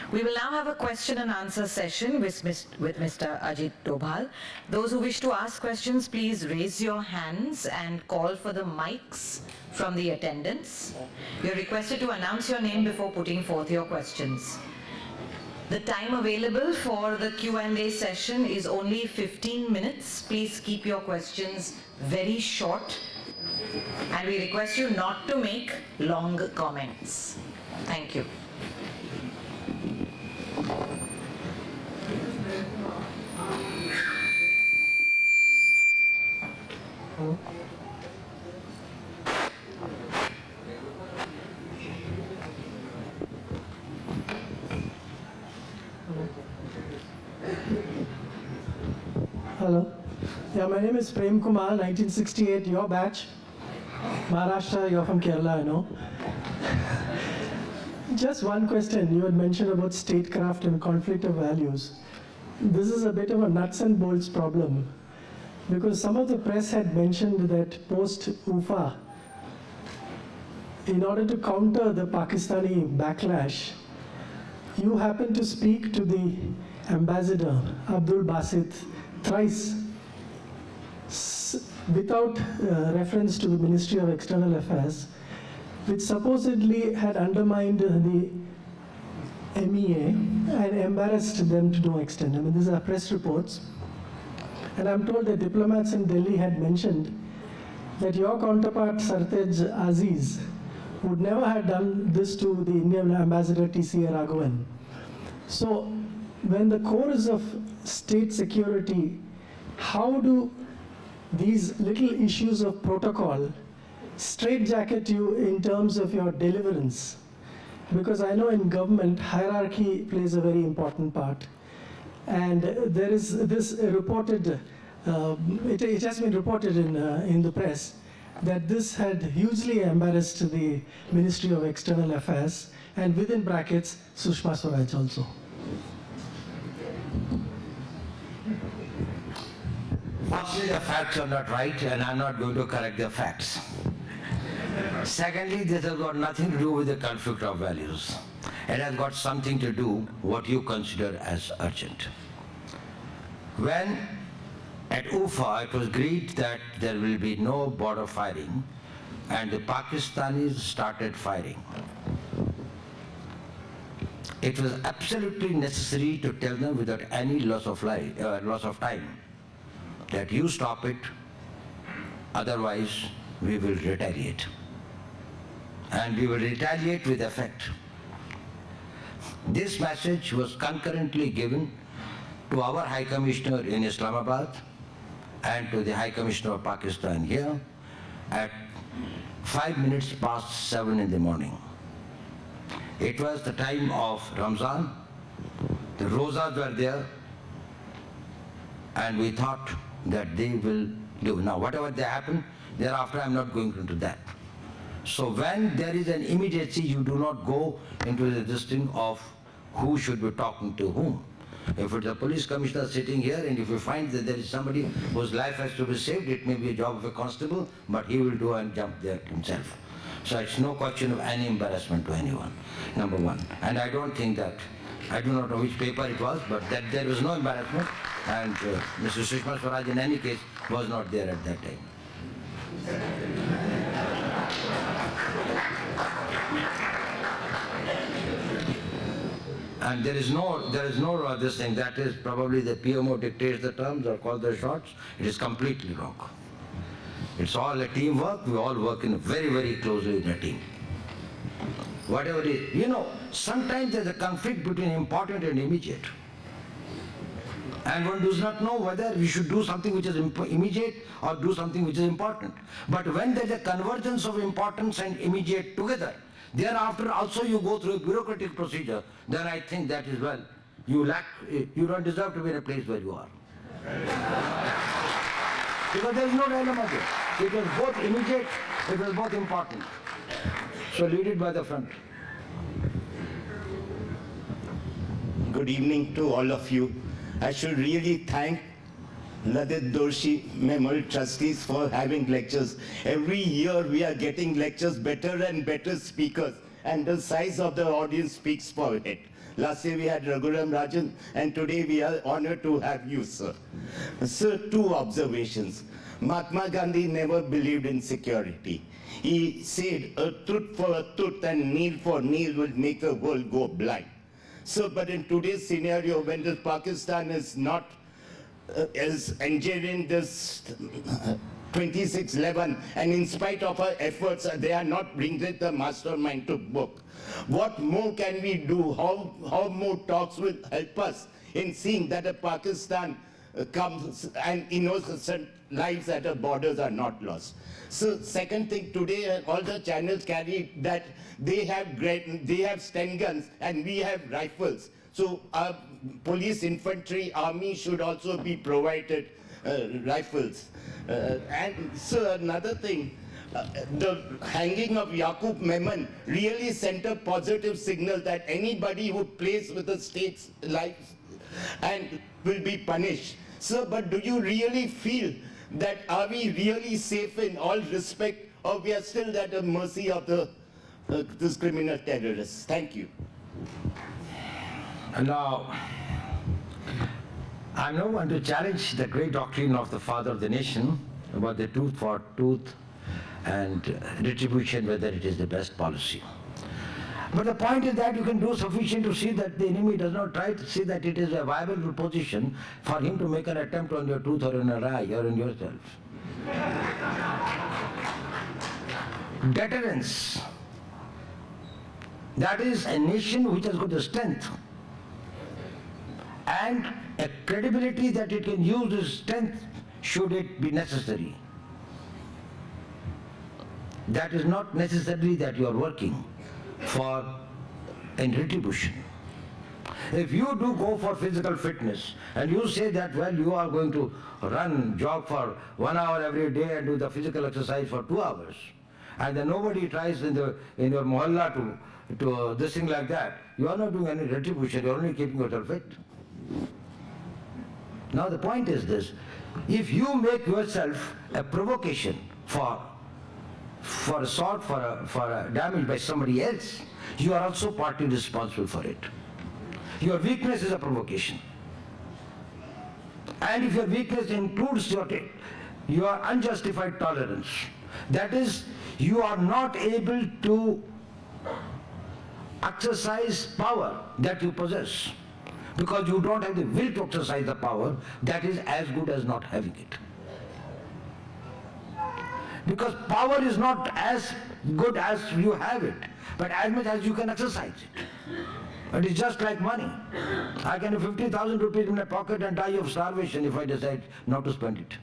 We will now have a question and answer session with Mr. Ajit Doval. Those who wish to ask questions, please raise your hands and call for the mics from the attendants. You are requested to announce your name before putting forth your questions. The time available for the Q&A session is only 15 minutes. Please keep your questions very short, and we request you not to make long comments. Thank you. Hello. Yeah, my name is Prem Kumar, 1968, your batch. Maharashtra, you're from Kerala, I know. Just one question. You had mentioned about statecraft and conflict of values. This is a bit of a nuts and bolts problem, because some of the press had mentioned that post-UFA, in order to counter the Pakistani backlash, you happened to speak to the ambassador, Abdul Basit, thrice, without reference to the Ministry of External Affairs, which supposedly had undermined the MEA and embarrassed them to no extent. I mean, these are press reports. And I'm told that diplomats in Delhi had mentioned that your counterpart, Sartaj Aziz, would never have done this to the Indian ambassador, T.C.A. Raghavan. So, when the core is of state security, how do these little issues of protocol straitjacket you in terms of your deliverance? Because I know in government, hierarchy plays a very important part. And there is this reported, it has been reported in the press, that this had hugely embarrassed the Ministry of External Affairs, and within brackets, Sushma Swaraj also. Firstly, the facts are not right, and I'm not going to correct the facts. Secondly, this has got nothing to do with the conflict of values. It has got something to do what you consider as urgent. When at UFA it was agreed that there will be no border firing, and the Pakistanis started firing, it was absolutely necessary to tell them without any loss of time that you stop it, otherwise we will retaliate. And we will retaliate with effect. This message was concurrently given to our High Commissioner in Islamabad and to the High Commissioner of Pakistan here at 7:05 in the morning. It was the time of Ramzan. The Rozas were there, and we thought that they will do. Now, whatever they happen, thereafter I'm not going into that. So when there is an immediacy, you do not go into the listing of who should be talking to whom. If it's a police commissioner sitting here, and if you find that there is somebody whose life has to be saved, it may be a job of a constable, but he will do and jump there himself. So it's no question of any embarrassment to anyone, number one. And I don't think that, I do not know which paper it was, but that there was no embarrassment, and Mrs. Sushma Swaraj in any case was not there at that time. And there is no this thing, that is probably the PMO dictates the terms or calls the shots. It is completely wrong. It's all a teamwork. We all work in very, very closely in a team. Whatever it is, you know, sometimes there's a conflict between important and immediate. And one does not know whether we should do something which is immediate or do something which is important. But when there's a convergence of importance and immediate together, thereafter also you go through a bureaucratic procedure, then I think that is, well, you don't deserve to be in a place where you are. Because there is no dilemma there. It was both immediate, it was both important. So lead it by the front. Good evening to all of you. I should really thank Lalit Doshi Memorial Trustees for having lectures. Every year we are getting lectures, better and better speakers. and the size of the audience speaks for it. Last year we had Raghuram Rajan, and today we are honored to have you, sir. Sir, two observations. Mahatma Gandhi never believed in security. He said, a tooth for a tooth and nail for nail will make the world go blind. So, but in today's scenario, when the Pakistan is not is engineering this 2611, and in spite of our efforts, they are not bringing the mastermind to book. What more can we do? How more talks will help us in seeing that a Pakistan comes and innocent lives at the borders are not lost? So second thing, today all the channels carry that they have Sten guns and we have rifles. So our police, infantry, army should also be provided rifles. And so another thing, the hanging of Yaqub Memon really sent a positive signal that anybody who plays with the state's life and will be punished. Sir, but do you really feel that are we really safe in all respect, or we are still at the mercy of this criminal terrorists? Thank you. Now, I'm not one to challenge the great doctrine of the father of the nation about the tooth for tooth and retribution, whether it is the best policy. But the point is that you can do sufficient to see that the enemy does not try to see that it is a viable position for him to make an attempt on your tooth or on your eye or on yourself. Deterrence. That is a nation which has got the strength and a credibility that it can use its strength should it be necessary. That is not necessarily that you are working for in retribution. If you do go for physical fitness and you say that, well, you are going to run, jog for 1 hour every day and do the physical exercise for 2 hours, and then nobody tries in your mohalla to this thing like that, you are not doing any retribution, you are only keeping yourself fit. Now the point is this, if you make yourself a provocation for assault, for a damage by somebody else, you are also partly responsible for it. Your weakness is a provocation. And if your weakness includes your unjustified tolerance, that is, you are not able to exercise power that you possess, because you don't have the will to exercise the power, that is as good as not having it. Because power is not as good as you have it, but as much as you can exercise it. It is just like money. I can have 50,000 rupees in my pocket and die of starvation if I decide not to spend it.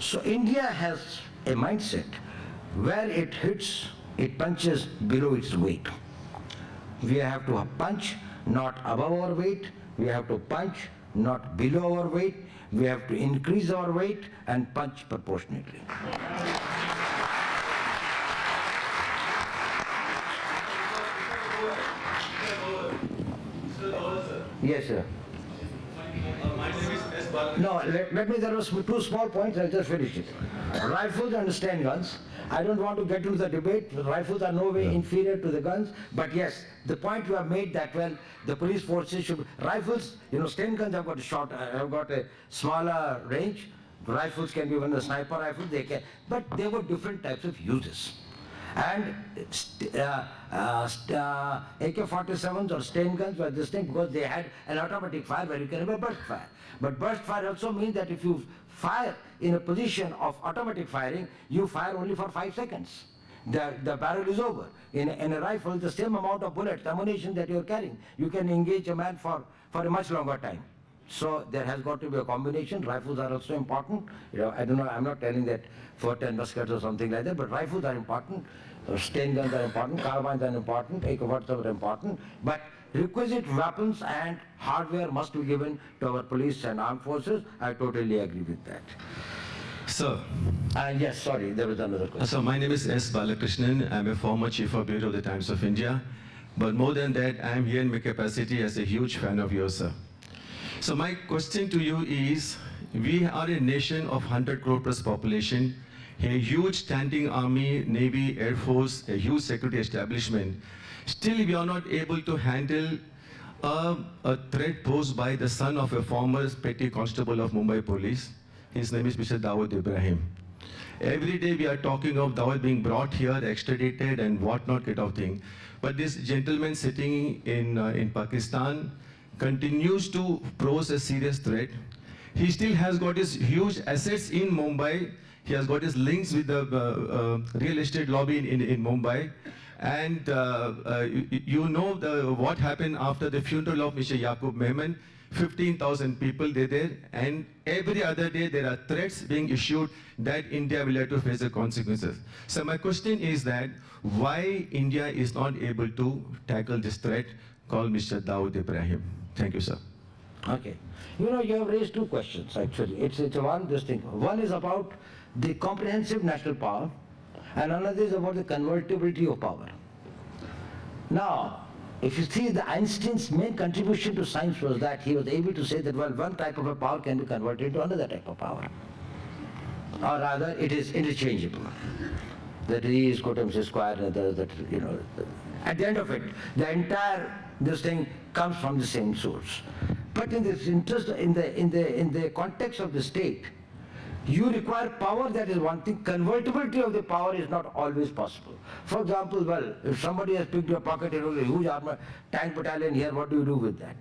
So India has a mindset where it punches below its weight. We have to punch not above our weight, we have to punch not below our weight, we have to increase our weight and punch proportionately. Yes, sir. My name is S. Balakrishnan. No, let me, there was 2 small points, I'll just finish it. Rifles and Sten guns. I don't want to get into the debate. The rifles are no way inferior to the guns, but yes, the point you have made that, well, the police forces should, rifles, Sten guns have got a smaller range. Rifles can be even a sniper rifle, they can, but there were different types of uses. And AK-47s or Sten guns were distinct because they had an automatic fire where you can have a burst fire. But burst fire also means that if you fire in a position of automatic firing, you fire only for 5 seconds. The barrel is over. In a rifle, the same amount of bullets, ammunition that you are carrying, you can engage a man for a much longer time. So there has got to be a combination. Rifles are also important. I don't know, I'm not telling that for 10 muskets or something like that, but rifles are important. Sten guns are important, carbines are important, AK-47 are important, but requisite weapons and hardware must be given to our police and armed forces. I totally agree with that. Sir. Yes, sorry, there was another question. So my name is S. Balakrishnan. I'm a former Chief of Bureau of the Times of India. But more than that, I'm here in my capacity as a huge fan of yours, sir. So my question to you is, we are a nation of 100 crore plus population. a huge standing army, navy, air force, a huge security establishment. Still, we are not able to handle a threat posed by the son of a former petty constable of Mumbai police. His name is Mr. Dawood Ibrahim. Every day we are talking of Dawood being brought here, extradited and whatnot kind of thing. But this gentleman sitting in Pakistan continues to pose a serious threat. He still has got his huge assets in Mumbai. He has got his links with the real estate lobby in Mumbai. And you know what happened after the funeral of Mr. Yaqub Mehman. 15,000 people there, and every other day there are threats being issued that India will have to face the consequences. So my question is that why India is not able to tackle this threat called Mr. Dawood Ibrahim? Thank you, sir. Okay. You know, you have raised two questions actually. It's this thing. One is about the comprehensive national power, and another is about the convertibility of power. Now, if you see, the Einstein's main contribution to science was that he was able to say that, well, one type of a power can be converted into another type of power. Or rather, it is interchangeable. That E is equal to MC square, that, you know, at the end of it, the entire, this thing comes from the same source. But in this interest, in the context of the state, you require power, that is one thing. Convertibility of the power is not always possible. For example, well, if somebody has picked your pocket and a huge armor tank battalion here, what do you do with that?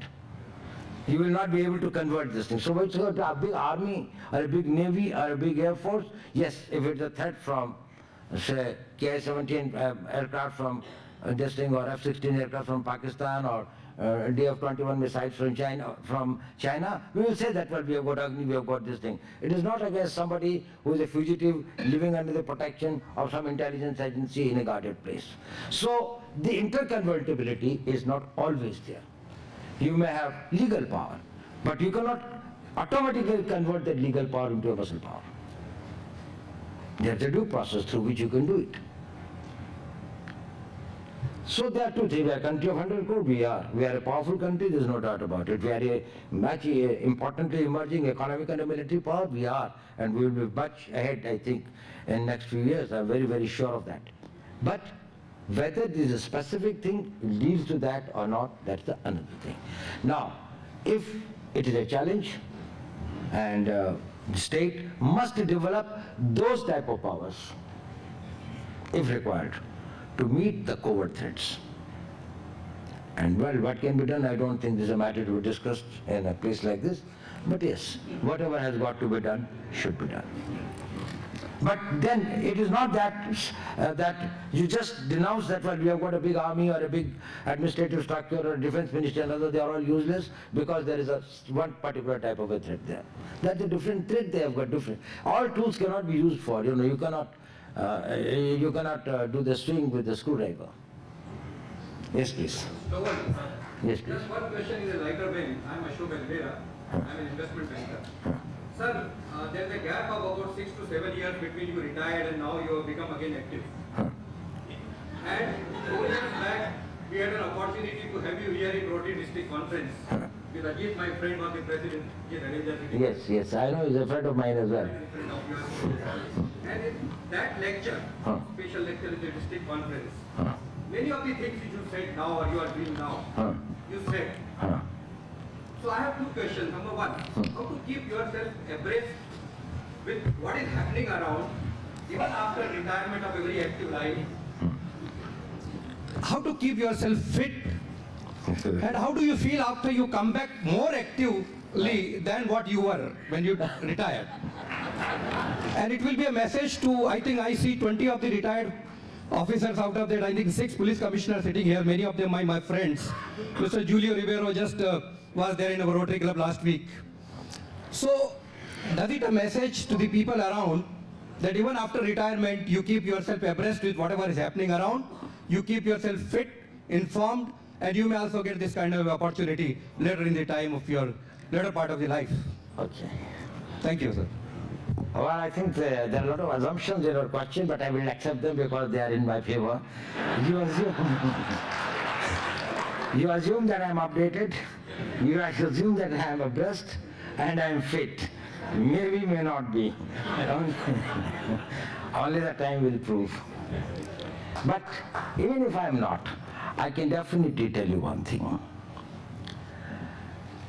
You will not be able to convert this thing. So it's got a big army or a big navy or a big air force. Yes, if it's a threat from, say, Ki-17 aircraft from this thing, or F-16 aircraft from Pakistan, or DF-21 missiles from China, we will say that, well, we have got Agni, we have got this thing. It is not against somebody who is a fugitive living under the protection of some intelligence agency in a guarded place. So the interconvertibility is not always there. You may have legal power, but you cannot automatically convert that legal power into a muscle power. There is a due process through which you can do it. So there are two things. We are a country of 100 crore, we are a powerful country, there is no doubt about it. We are a much importantly emerging economic and military power, we are, and we will be much ahead, I think, in the next few years. I am very, very sure of that. But whether this is a specific thing leads to that or not, that's another thing. Now, if it is a challenge, and the state must develop those type of powers, if required, to meet the covert threats. And well, what can be done, I don't think this is a matter to be discussed in a place like this, but yes, whatever has got to be done should be done. But then it is not that that you just denounce that, well, we have got a big army or a big administrative structure or a defense ministry and other, they are all useless because there is one particular type of a threat there. That's a different threat, they have got different. All tools cannot be used for, you know, you cannot do the swing with the screwdriver. Yes, please. Yes, please. Just one question is a lighter vein. I am Ashok Belvera. I am an investment banker. Sir, there is a gap of about 6 to 7 years between you retired and now you have become again active. And 4 years back, we had an opportunity to have you here in Rotary District Conference. With Ajit, my friend, was the president. Yes, I know, he's a friend of mine as well. And in that lecture, special lecture in the district conference, many of the things which you said now or you are doing now, you said. So I have two questions. Number one, how to keep yourself abreast with what is happening around, even after retirement of a very active life. How to keep yourself fit, and how do you feel after you come back more actively than what you were when you retired? And it will be a message to, I think I see 20 of the retired officers out of that, I think 6 police commissioners sitting here, many of them my friends. Mr. Julio Rivero just was there in our Rotary Club last week. So, does it a message to the people around that even after retirement, you keep yourself abreast with whatever is happening around, you keep yourself fit, informed, and you may also get this kind of opportunity later in the time of your later part of the life. Okay. Thank you, sir. Well, I think there are a lot of assumptions in your question, but I will accept them because they are in my favor. You assume that I am updated, you assume that I am abreast, and I am fit. Maybe, may not be. Only the time will prove. But even if I am not, I can definitely tell you one thing.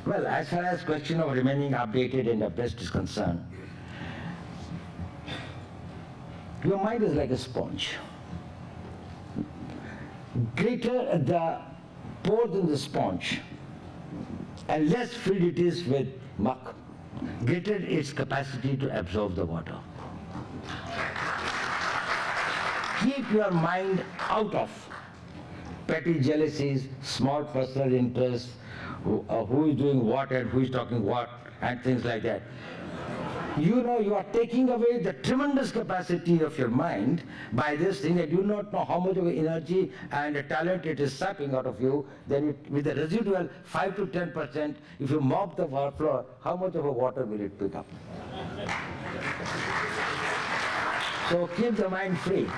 Well, as far as question of remaining updated and abreast is concerned, your mind is like a sponge. Greater the pores in the sponge and less filled it is with muck, greater its capacity to absorb the water. Keep your mind out of petty jealousies, small personal interests, who is doing what and who is talking what, and things like that. You know, you are taking away the tremendous capacity of your mind by this thing that you do not know how much of energy and talent it is sapping out of you. Then with the residual 5 to 10%, if you mop the floor, how much of a water will it pick up? So keep the mind free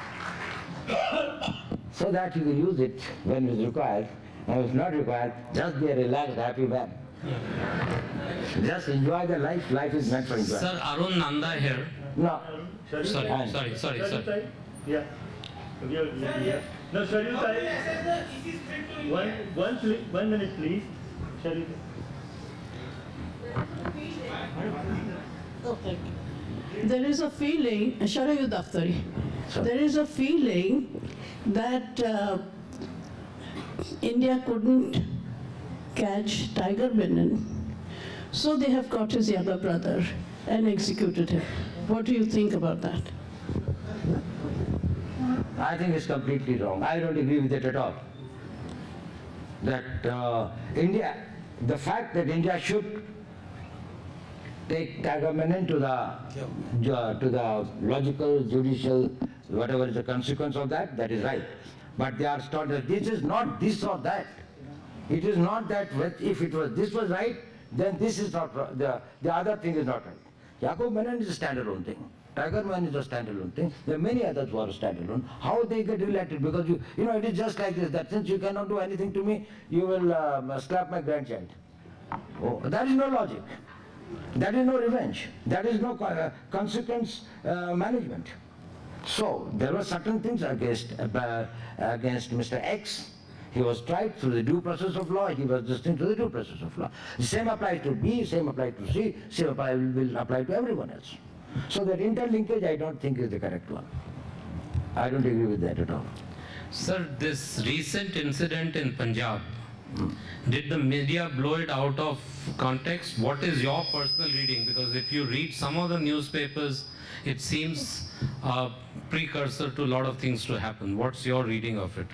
so that you can use it when it is required. And if it's not required, just be a relaxed, happy man. Just enjoy the life. Life is meant for enjoyment. Sir, Arun Nanda here. No. Sorry. Yeah. No, schedule time. One minute, please. Schedule. Okay. There is a feeling, Sharayu Daftari, Sure. there is a feeling that India couldn't catch Tiger Benin, so they have caught his younger brother and executed him. What do you think about that? I think it's completely wrong. I don't agree with it at all. That India, the fact that India should take Tiger Benin to the logical, judicial, whatever is the consequence of that, that is right. But they are started. This is not this or that. It is not that if it was this was right, then this is not right. The other thing is not right. Yaqub Menon is a standalone thing. Tiger Man is a standalone thing. There are many others who are standalone. How they get related? Because you know, it is just like this, that since you cannot do anything to me, you will slap my grandchild. Oh, that is no logic. That is no revenge. That is no consequence management. So there were certain things against Mr. X. He was tried through the due process of law. He was destined to the due process of law. The same applies to B, same applies to C, same will apply to everyone else. So that interlinkage I don't think is the correct one. I don't agree with that at all. Sir, this recent incident in Punjab, did the media blow it out of context? What is your personal reading? Because if you read some of the newspapers, it seems a precursor to a lot of things to happen. What's your reading of it?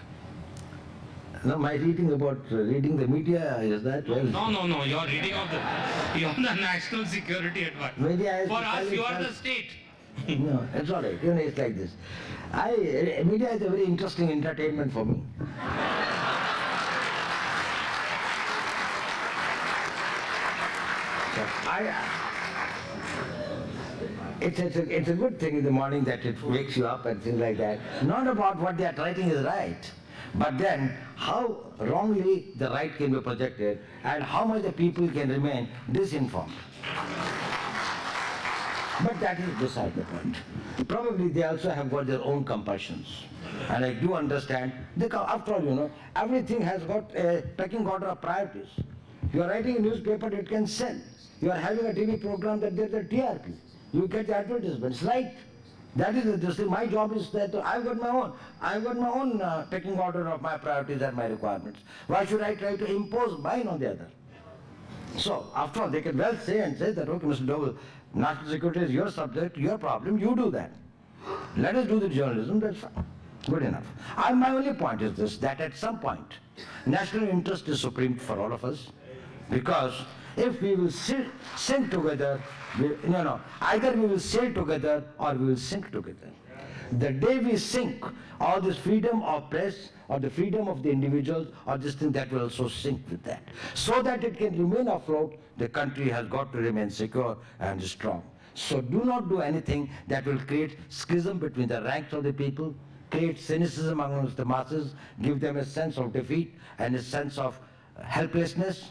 No, my reading about reading the media is that well. No. You're reading of you're the National Security Advisor. Media is For us, you are the state. No, it's all right. You know, it's like this. Media is a very interesting entertainment for me. It's a good thing in the morning that it wakes you up and things like that. Not about what they are writing is right, but then how wrongly the right can be projected and how much the people can remain disinformed. But that is beside the point. Probably they also have got their own compulsions. And I do understand, after all, you know, everything has got a pecking order of priorities. You are writing a newspaper, it can sell. You are having a TV program that there's a TRP. You get the advertisements, right? That is the thing. My job is that I've got my own pecking order of my priorities and my requirements. Why should I try to impose mine on the other? So, after all, they can well say that, okay, Mr. Doval, national security is your subject, your problem, you do that. Let us do the journalism, that's fine. Good enough. My only point is this, that at some point, national interest is supreme for all of us, because if we will sink together, either we will sail together or we will sink together. The day we sink, all this freedom of press or the freedom of the individuals or this thing, that will also sink with that. So that it can remain afloat, the country has got to remain secure and strong. So do not do anything that will create schism between the ranks of the people, create cynicism amongst the masses, give them a sense of defeat and a sense of helplessness.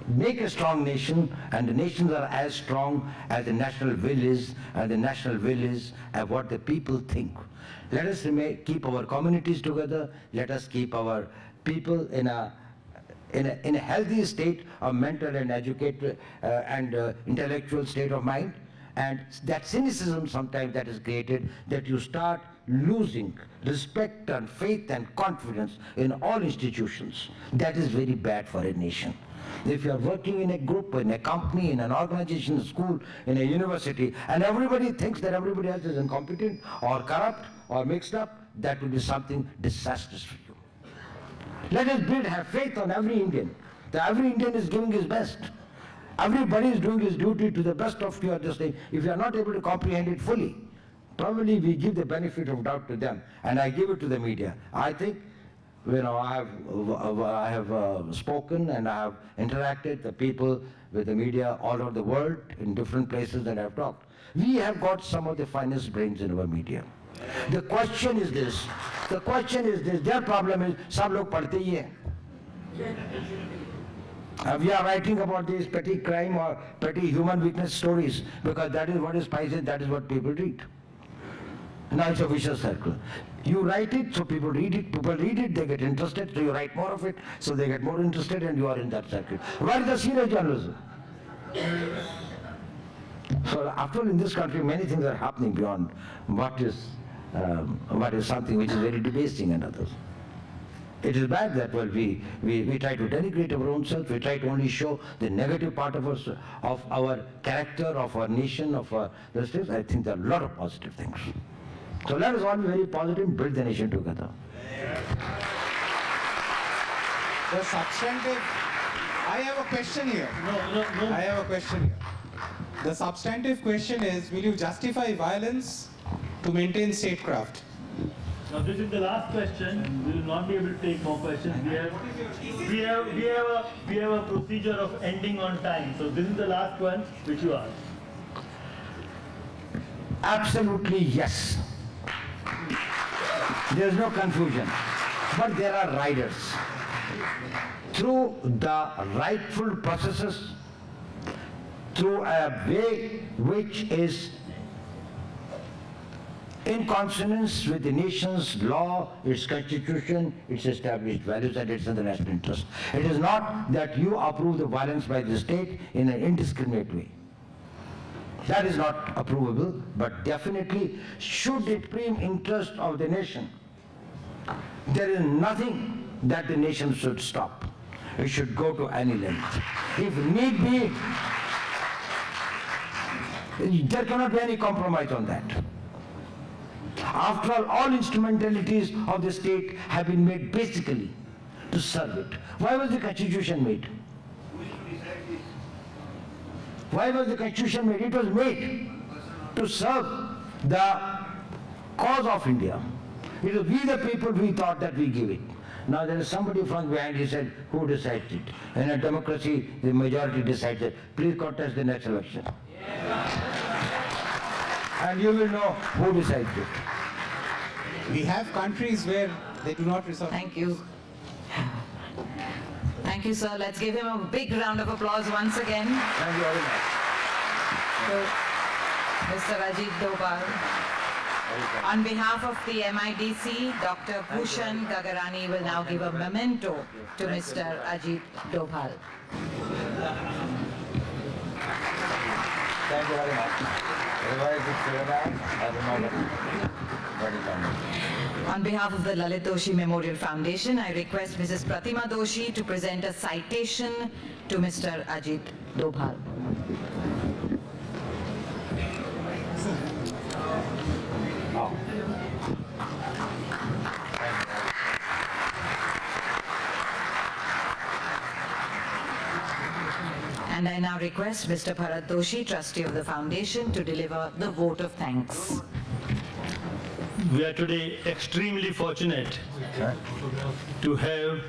make a strong nation, and the nations are as strong as the national will is, and the national will is what the people think. Let us keep our communities together. Let us keep our people in a healthy state of mental and educated and intellectual state of mind. And that cynicism sometimes that is created, that you start losing respect and faith and confidence in all institutions. That is very bad for a nation. If you are working in a group, in a company, in an organization, a school, in a university, and everybody thinks that everybody else is incompetent or corrupt or mixed up, that will be something disastrous for you. Let us have faith on every Indian. That every Indian is giving his best. Everybody is doing his duty to the best of your understanding. If you are not able to comprehend it fully, probably we give the benefit of doubt to them, and I give it to the media. I think, I have spoken and I have interacted with people, with the media all over the world, in different places that I have talked. We have got some of the finest brains in our media. The question is this. Their problem is, sab log padhte hi hai. We are writing about these petty crime or petty human weakness stories because that is what is spicy, that is what people read. Now it's a vicious circle. You write it, so people read it, they get interested, so you write more of it, so they get more interested, and you are in that circle. Where is the serious journalism? So after all, in this country, many things are happening beyond what is something which is very debasing and others. It is bad that, we try to denigrate our own self, we try to only show the negative part of our character, of our nation, of those things. I think there are a lot of positive things. So let us all be very positive, build the nation together. The substantive, I have a question here. No. I have a question here. The substantive question is, will you justify violence to maintain statecraft? Now this is the last question. We will not be able to take more questions. We have a procedure of ending on time. So this is the last one which you asked. Absolutely yes. There is no confusion. But there are riders. Through the rightful processes, through a way which is in consonance with the nation's law, its constitution, its established values, and its international interest. It is not that you approve the violence by the state in an indiscriminate way. That is not approvable, but definitely should it prime interest of the nation, there is nothing that the nation should stop. It should go to any length. If need be, there cannot be any compromise on that. After all instrumentalities of the state have been made basically to serve it. Why was the Constitution made? Why was the Constitution made? It was made to serve the cause of India. It was we the people, we thought that we give it. Now there is somebody from behind, he said, who decides it? In a democracy, the majority decides it. Please contest the next election. And you will know who decides it. We have countries where they do not resort. Thank you. Thank you, sir. Let's give him a big round of applause once again. Thank you very much. So, Mr. Ajit Doval. On behalf of the MIDC, Dr. Bhushan Gagarani will now give a memento to Mr. Ajit Doval. Thank you very much. Everybody good seminar. On behalf of the Lalit Doshi Memorial Foundation, I request Mrs. Pratima Doshi to present a citation to Mr. Ajit Doval. And I now request Mr. Bharat Doshi, trustee of the foundation, to deliver the vote of thanks. We are today extremely fortunate to have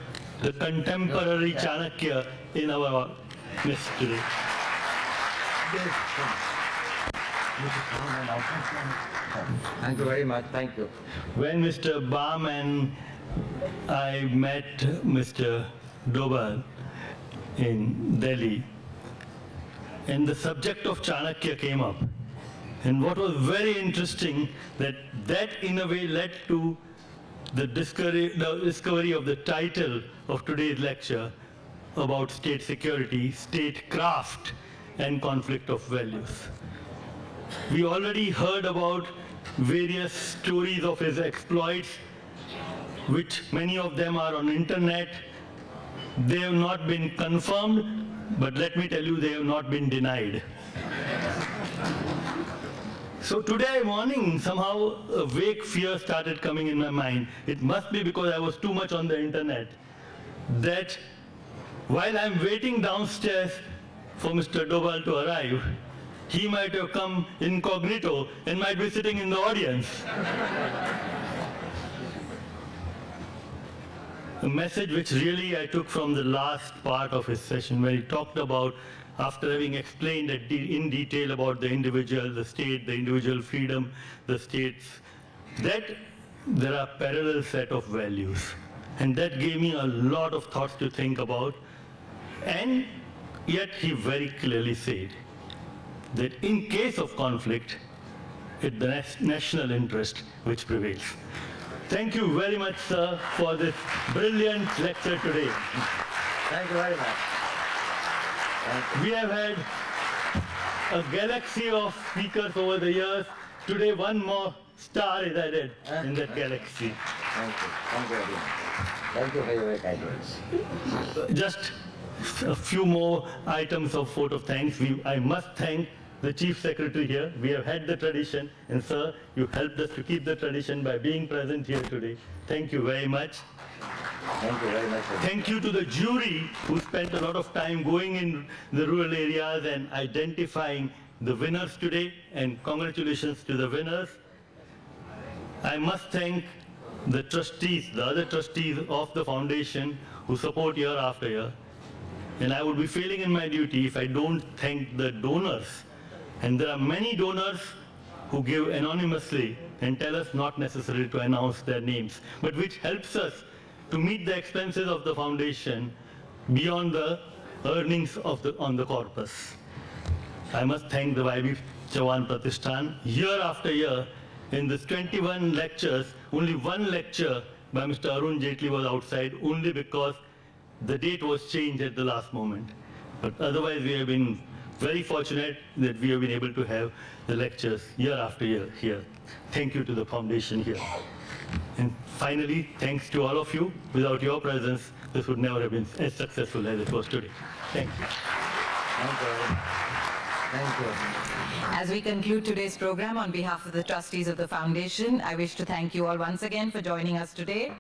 the contemporary Chanakya in our midst today. Thank you very much. Thank you. When Mr. Bam and I met Mr. Doval, in Delhi, and the subject of Chanakya came up. And what was very interesting, that in a way led to the discovery of the title of today's lecture about state security, statecraft, and conflict of values. We already heard about various stories of his exploits, which many of them are on internet. They have not been confirmed, but let me tell you, they have not been denied. So today morning, somehow a vague fear started coming in my mind. It must be because I was too much on the internet, that while I'm waiting downstairs for Mr. Doval to arrive, he might have come incognito and might be sitting in the audience. A message which really I took from the last part of his session, where he talked about, after having explained in detail about the individual, the state, the individual freedom, the states, that there are parallel set of values. And that gave me a lot of thoughts to think about. And yet he very clearly said that in case of conflict, it's the national interest which prevails. Thank you very much, sir, for this brilliant lecture today. Thank you very much. We have had a galaxy of speakers over the years. Today, one more star is added in that galaxy. Thank you. Thank you very much. Thank you for your very kind words. Just a few more items of vote of thanks. I must thank the Chief Secretary here. We have had the tradition, and sir, you helped us to keep the tradition by being present here today. Thank you very much. Thank you very much. Thank you to the jury who spent a lot of time going in the rural areas and identifying the winners today, and congratulations to the winners. I must thank the trustees, the other trustees of the foundation who support year after year. And I would be failing in my duty if I don't thank the donors. And there are many donors who give anonymously and tell us not necessarily to announce their names, but which helps us to meet the expenses of the foundation beyond the earnings on the corpus. I must thank the YB Chavan Pratishthan. Year after year, in this 21 lectures, only one lecture by Mr. Arun Jaitley was outside, only because the date was changed at the last moment. But otherwise, we have been very fortunate that we have been able to have the lectures year after year here. Thank you to the foundation here. And finally, thanks to all of you. Without your presence, this would never have been as successful as it was today. Thank you. Thank you. Thank you. As we conclude today's program, on behalf of the trustees of the foundation, I wish to thank you all once again for joining us today.